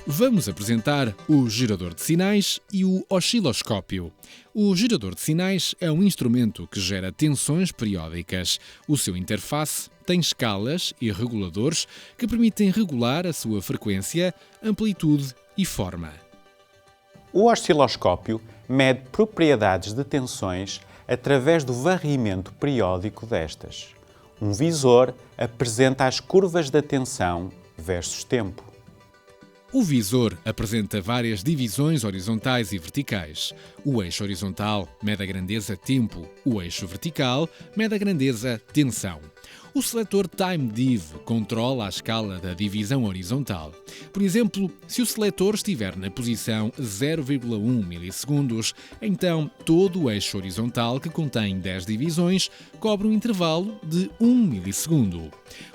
Vamos apresentar o gerador de sinais e o osciloscópio. O gerador de sinais é um instrumento que gera tensões periódicas. O seu interface tem escalas e reguladores que permitem regular a sua frequência, amplitude e forma. O osciloscópio mede propriedades de tensões através do varrimento periódico destas. Um visor apresenta as curvas da tensão versus tempo. O visor apresenta várias divisões horizontais e verticais. O eixo horizontal mede a grandeza tempo, o eixo vertical mede a grandeza tensão. O seletor TimeDiv controla a escala da divisão horizontal. Por exemplo, se o seletor estiver na posição 0,1 milissegundos, então todo o eixo horizontal, que contém 10 divisões, cobre um intervalo de 1 milissegundo.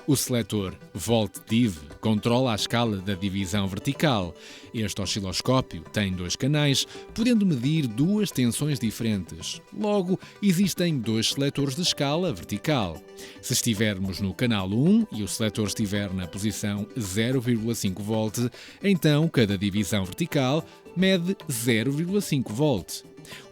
O seletor VoltDiv controla a escala da divisão vertical. Este osciloscópio tem 2 canais, podendo medir 2 tensões diferentes. Logo, existem 2 seletores de escala vertical. Se estivermos no canal 1 e o seletor estiver na posição 0,5 volt, então cada divisão vertical mede 0,5 volt.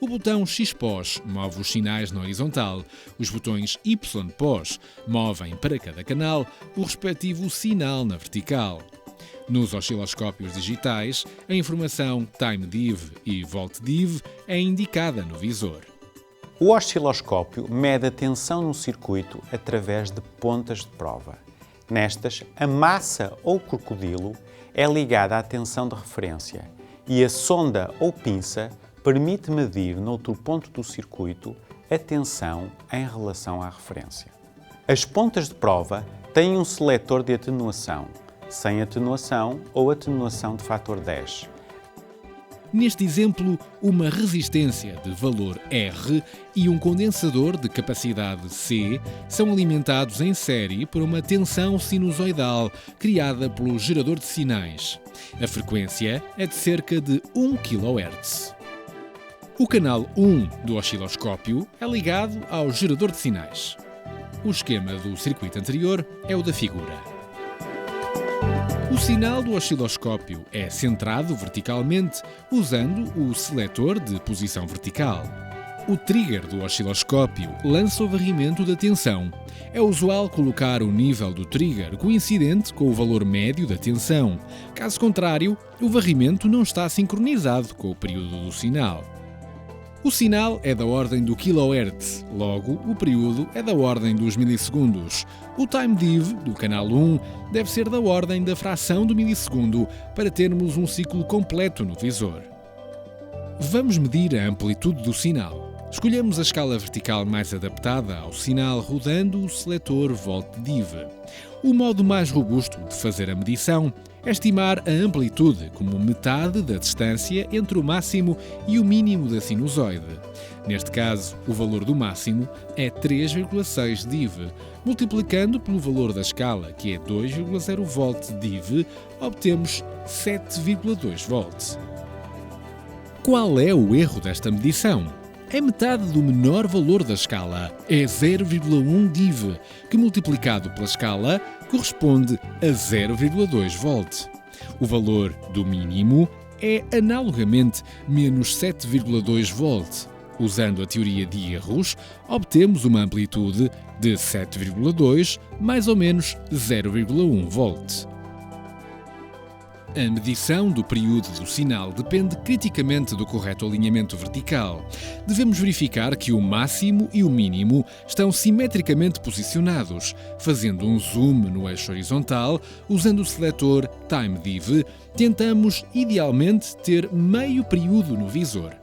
O botão XPOS move os sinais na horizontal. Os botões YPOS movem para cada canal o respectivo sinal na vertical. Nos osciloscópios digitais, a informação TimeDiv e VoltDiv é indicada no visor. O osciloscópio mede a tensão no circuito através de pontas de prova. Nestas, a massa ou crocodilo é ligada à tensão de referência e a sonda ou pinça permite medir noutro ponto do circuito a tensão em relação à referência. As pontas de prova têm um seletor de atenuação, sem atenuação ou atenuação de fator 10. Neste exemplo, uma resistência de valor R e um condensador de capacidade C são alimentados em série por uma tensão sinusoidal criada pelo gerador de sinais. A frequência é de cerca de 1 kHz. O canal 1 do osciloscópio é ligado ao gerador de sinais. O esquema do circuito anterior é o da figura. O sinal do osciloscópio é centrado verticalmente usando o seletor de posição vertical. O trigger do osciloscópio lança o varrimento da tensão. É usual colocar o nível do trigger coincidente com o valor médio da tensão. Caso contrário, o varrimento não está sincronizado com o período do sinal. O sinal é da ordem do kHz, logo o período é da ordem dos milissegundos. O TimeDiv do canal 1 deve ser da ordem da fração do milissegundo para termos um ciclo completo no visor. Vamos medir a amplitude do sinal. Escolhemos a escala vertical mais adaptada ao sinal rodando o seletor VoltDiv. O modo mais robusto de fazer a medição é estimar a amplitude como metade da distância entre o máximo e o mínimo da sinusoide. Neste caso, o valor do máximo é 3,6 div. Multiplicando pelo valor da escala, que é 2,0 volt div, obtemos 7,2 volts. Qual é o erro desta medição? É metade do menor valor da escala, é 0,1 div, que multiplicado pela escala corresponde a 0,2 volt. O valor do mínimo é analogamente menos 7,2 volt. Usando a teoria de erros, obtemos uma amplitude de 7,2 mais ou menos 0,1 volt. A medição do período do sinal depende criticamente do correto alinhamento vertical. Devemos verificar que o máximo e o mínimo estão simetricamente posicionados. Fazendo um zoom no eixo horizontal, usando o seletor TimeDiv, tentamos idealmente ter meio período no visor.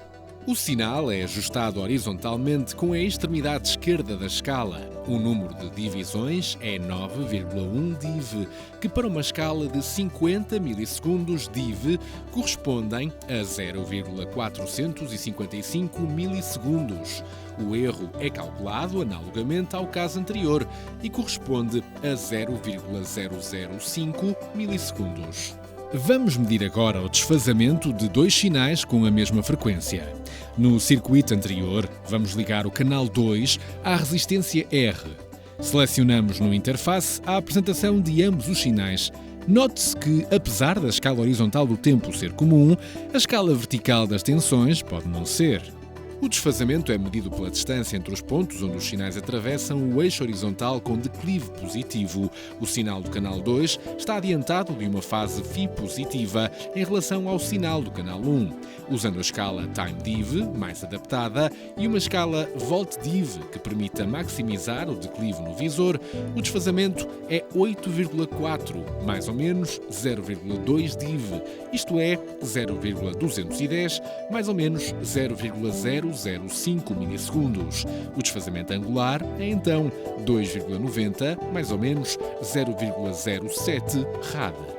O sinal é ajustado horizontalmente com a extremidade esquerda da escala. O número de divisões é 9,1 div, que para uma escala de 50 milissegundos div correspondem a 0,455 milissegundos. O erro é calculado analogamente ao caso anterior e corresponde a 0,005 milissegundos. Vamos medir agora o desfazamento de dois sinais com a mesma frequência. No circuito anterior, vamos ligar o canal 2 à resistência R. Selecionamos no interface a apresentação de ambos os sinais. Note-se que, apesar da escala horizontal do tempo ser comum, a escala vertical das tensões pode não ser. O desfazamento é medido pela distância entre os pontos onde os sinais atravessam o eixo horizontal com declive positivo. O sinal do canal 2 está adiantado de uma fase φ positiva em relação ao sinal do canal 1. Usando a escala Time-Div, mais adaptada, e uma escala Volt-Div, que permita maximizar o declive no visor, o desfazamento é 8,4, mais ou menos 0,2 div, isto é, 0,210, mais ou menos 0,005 milissegundos. O desfazamento angular é então 2,90, mais ou menos 0,07 rad.